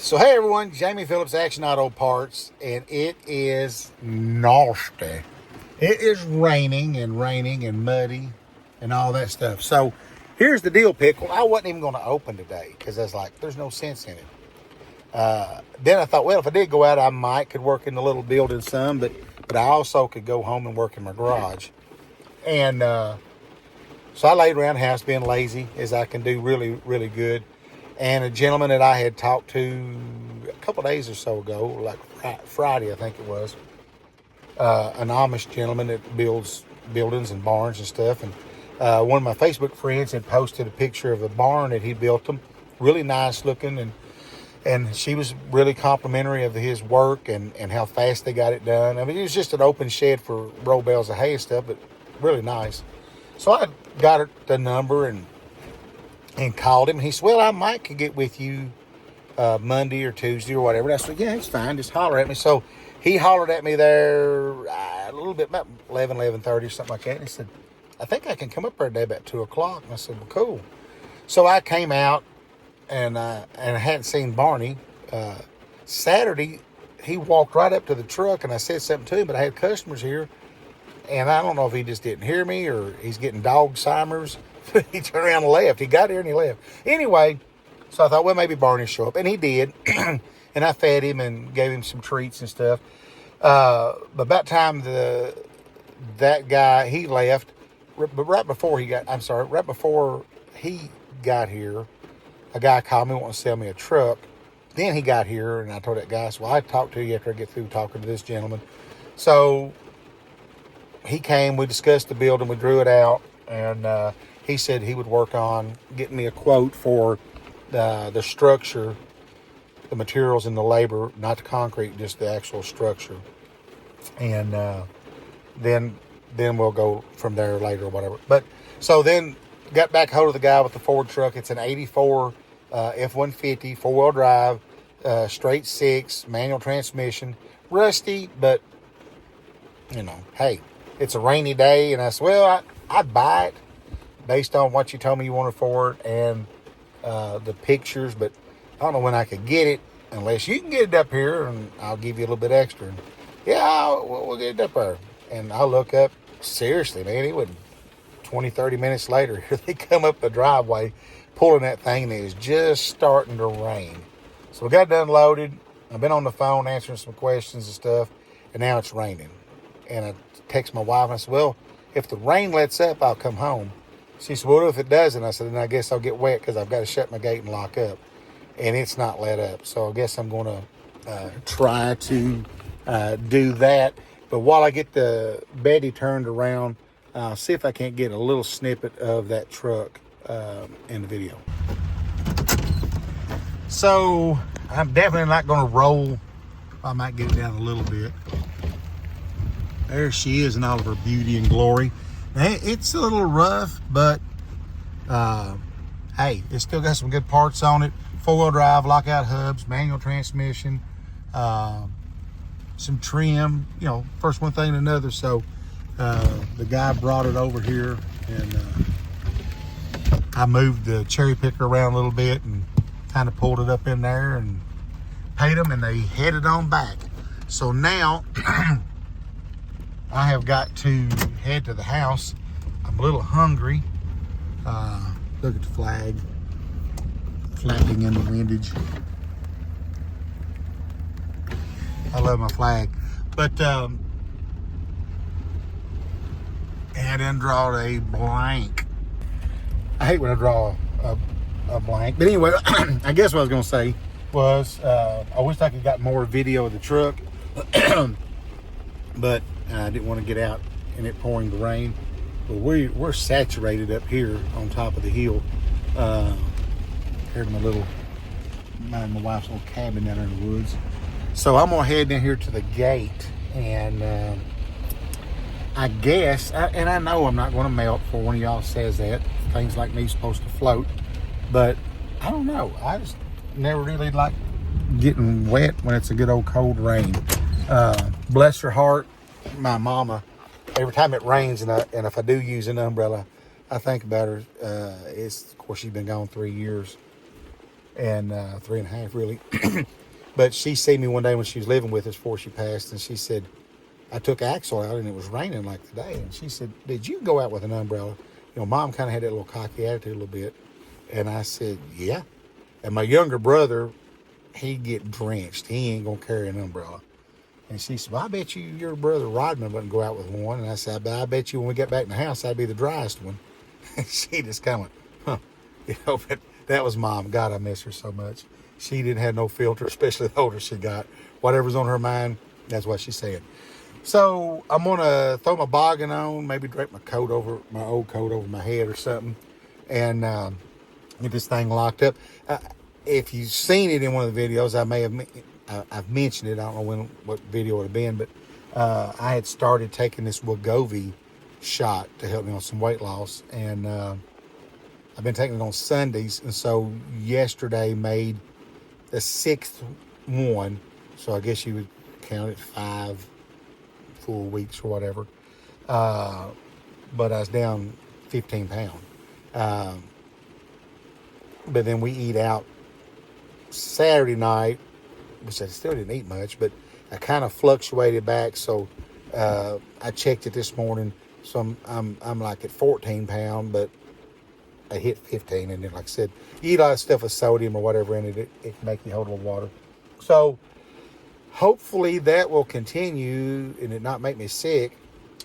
So hey everyone, Jamie Phillips, Action Auto Parts, and it is nasty. It is raining and muddy and all that stuff. So here's the deal, Pickle. I wasn't even going to open today because I was like, there's no sense in it. Then I thought, well, if I did go out, I could work in the little building some, but I also could go home and work in my garage. And so I laid around the house being lazy, as I can do really, really good. And a gentleman that I had talked to a couple days or so ago, like Friday, I think it was, an Amish gentleman that builds buildings and barns and stuff. And one of my Facebook friends had posted a picture of a barn that he built them, really nice looking, and she was really complimentary of his work and how fast they got it done. I mean, it was just an open shed for roll bales of hay and stuff, but really nice. So I got her the number and called him. He said, well, I might could get with you Monday or Tuesday or whatever. And I said, yeah, it's fine. Just holler at me. So he hollered at me there a little bit, about 11:30 or something like that. And he said, I think I can come up there today about 2 o'clock. And I said, well, cool. So I came out and I hadn't seen Barney. Saturday, he walked right up to the truck and I said something to him, but I had customers here. And I don't know if he just didn't hear me or he's getting dog Simers. He turned around and left. He got here and he left. Anyway, so I thought, well, maybe Barney will show up. And he did. And I fed him and gave him some treats and stuff. But about time that guy, he left. But right before he got here, a guy called me wanting to sell me a truck. Then he got here and I told that guy, well, I talked to you after I get through talking to this gentleman. So he came, we discussed the building, we drew it out, and he said he would work on getting me a quote for the structure, the materials and the labor, not the concrete, just the actual structure. And then we'll go from there later or whatever. But so then got back hold of the guy with the Ford truck. It's an 84 F-150, four-wheel drive, straight six, manual transmission, rusty, but, hey, it's a rainy day. And I said, well, I'd buy it based on what you told me you wanted for it and the pictures, but I don't know when I could get it unless you can get it up here and I'll give you a little bit extra. And yeah, we'll get it up there. And I look up, seriously, man, it wouldn't 20-30 minutes later, here they come up the driveway pulling that thing, and it is just starting to rain. So we got done loaded. I've been on the phone answering some questions and stuff, and now it's raining. And I text my wife and I said, well, if the rain lets up, I'll come home. She said, well, if it doesn't? I said, then I guess I'll get wet because I've got to shut my gate and lock up. And it's not let up. So I guess I'm going to try to do that. But while I get the Betty turned around, I'll see if I can't get a little snippet of that truck in the video. So I'm definitely not going to roll. I might get it down a little bit. There she is in all of her beauty and glory. It's a little rough, but hey, it's still got some good parts on it. Four-wheel drive, lockout hubs, manual transmission, some trim, first one thing and another. So the guy brought it over here, and I moved the cherry picker around a little bit and kind of pulled it up in there and paid them, and they headed on back. So now I have got to head to the house. I'm a little hungry. Look at the flag flapping in the windage. I love my flag. But and I didn't draw a blank. I hate when I draw a blank. But anyway, I guess what I was going to say was I wish I could got more video of the truck. But I didn't want to get out and it pouring the rain. But we're saturated up here on top of the hill. Here's my wife's little cabin down there in the woods. So I'm gonna head down here to the gate, and I guess, and I know I'm not gonna melt for one of y'all says that things like me supposed to float, but I don't know. I just never really like getting wet when it's a good old cold rain. Bless her heart, my mama. Every time it rains, and if I do use an umbrella, I think about her. Of course, she's been gone 3 years. and 3.5 really. But she seen me one day when she was living with us before she passed, and she said, I took Axel out and it was raining like today. And she said, did you go out with an umbrella? Mom kind of had that little cocky attitude a little bit. And I said, yeah. And my younger brother, he'd get drenched. He ain't going to carry an umbrella. And she said, well, I bet you your brother Rodman wouldn't go out with one. And I said, I bet you when we get back in the house, I'd be the driest one. And she just kind of went, huh. But that was Mom. God, I miss her so much. She didn't have no filter, especially the older she got. Whatever's on her mind, that's what she said. So I'm going to throw my boggin on, maybe drape my old coat over my head or something, and get this thing locked up. If you've seen it in one of the videos, I've mentioned it. I don't know what video it would have been, but I had started taking this Wegovy shot to help me on some weight loss, and I've been taking it on Sundays, and so yesterday made the 6th one, so I guess you would count it 5 full weeks or whatever. But I was down 15 pounds. But then we eat out Saturday night, which I still didn't eat much, but I kind of fluctuated back. So I checked it this morning. So I'm like at 14 pounds, but I hit 15. And then, like I said, you eat a lot of stuff with sodium or whatever in it, it can make you hold a little water. So hopefully that will continue and it not make me sick.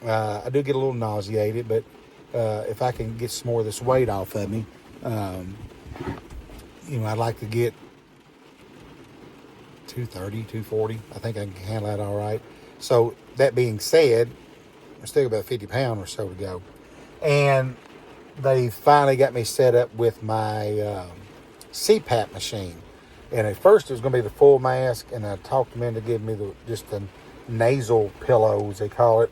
I do get a little nauseated, but if I can get some more of this weight off of me, I'd like to get 230, 240. I think I can handle that all right. So that being said, I still got about 50 pounds or so to go. And they finally got me set up with my CPAP machine. And at first it was going to be the full mask, and I talked them into giving me just the nasal pillows, they call it,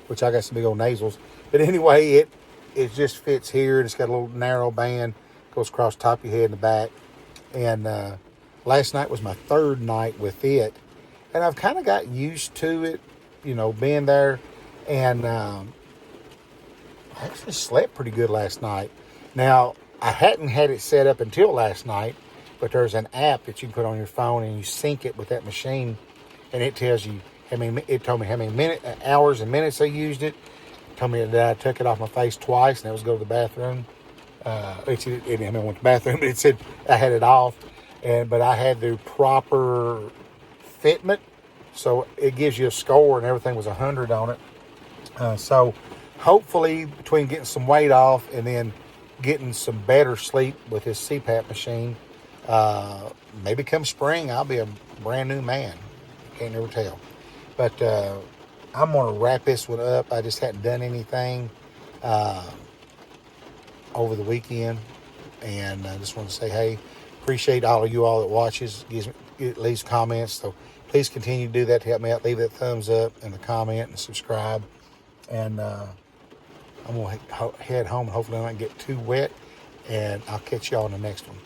which I got some big old nasals. But anyway, it just fits here, and it's got a little narrow band, goes across the top of your head and the back. And last night was my 3rd night with it, and I've kind of got used to it, being there. And I actually slept pretty good last night. Now, I hadn't had it set up until last night, but there's an app that you can put on your phone and you sync it with that machine, and it tells you it told me how many hours and minutes I used it. It told me that I took it off my face twice, and that was go to the bathroom. It didn't have me went to the bathroom, but it said I had it off, but I had the proper fitment, so it gives you a score, and everything was 100 on it. So hopefully between getting some weight off and then getting some better sleep with this CPAP machine, maybe come spring I'll be a brand new man. Can't never tell. But I'm going to wrap this one up. I just hadn't done anything over the weekend, and I just want to say, hey, appreciate all of you all that watches, leaves comments. So please continue to do that to help me out. Leave that thumbs up and the comment and subscribe. And I'm going to head home and hopefully I don't get too wet. And I'll catch y'all in the next one.